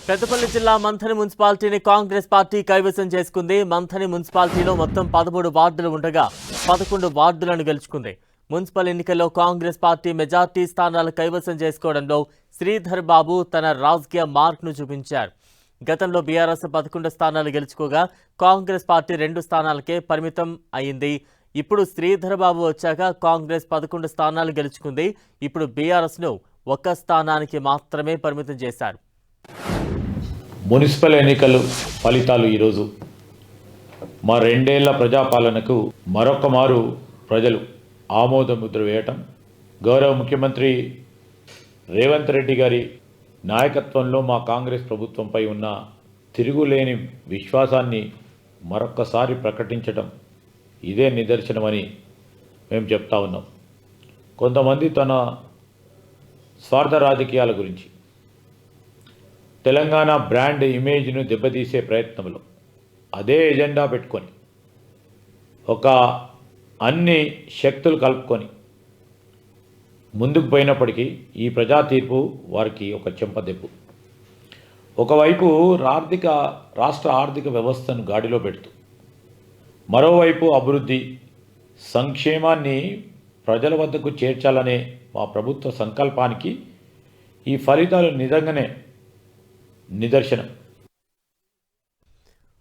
పెద్దపల్లి జిల్లా మంథని మున్సిపాలిటీని కాంగ్రెస్ పార్టీ కైవసం చేసుకుంది. మంథని మున్సిపాలిటీలో మొత్తం 13 వార్డులు ఉండగా 11 వార్డులను గెలుచుకుంది. మున్సిపల్ ఎన్నికల్లో కాంగ్రెస్ పార్టీ మెజార్టీ స్థానాలు కైవసం చేసుకోవడంలో శ్రీధర్ బాబు తన రాజకీయ మార్క్ను చూపించారు. గతంలో బీఆర్ఎస్ 11 స్థానాలు గెలుచుకోగా కాంగ్రెస్ పార్టీ 2 స్థానాలకే పరిమితం అయింది. ఇప్పుడు శ్రీధర్ బాబు వచ్చాక కాంగ్రెస్ 11 స్థానాలు గెలుచుకుంది. ఇప్పుడు బీఆర్ఎస్ను 1 స్థానానికి మాత్రమే పరిమితం చేశారు. మున్సిపల్ ఎన్నికలు ఫలితాలు ఈరోజు మా 2 ఏళ్ల ప్రజాపాలనకు మరొక మారు ప్రజలు ఆమోద ముద్ర వేయటం, గౌరవ ముఖ్యమంత్రి రేవంత్ రెడ్డి గారి నాయకత్వంలో మా కాంగ్రెస్ ప్రభుత్వంపై ఉన్న తిరుగులేని విశ్వాసాన్ని మరొక్కసారి ప్రకటించడం ఇదే నిదర్శనమని మేము చెప్తా ఉన్నాం. కొంతమంది తన స్వార్థ రాజకీయాల గురించి తెలంగాణ బ్రాండ్ ఇమేజ్ను దెబ్బతీసే ప్రయత్నంలో అదే ఎజెండా పెట్టుకొని అన్ని శక్తులు కలుపుకొని ముందుకు పోయినప్పటికీ ఈ ప్రజా తీర్పు వారికి ఒక చెంపదెబ్బు. ఒకవైపు రాష్ట్ర ఆర్థిక వ్యవస్థను గాడిలో పెడుతూ, మరోవైపు అభివృద్ధి సంక్షేమాన్ని ప్రజల వద్దకు చేర్చాలనే మా ప్రభుత్వ సంకల్పానికి ఈ ఫలితాలు నిజంగానే నిదర్శనం.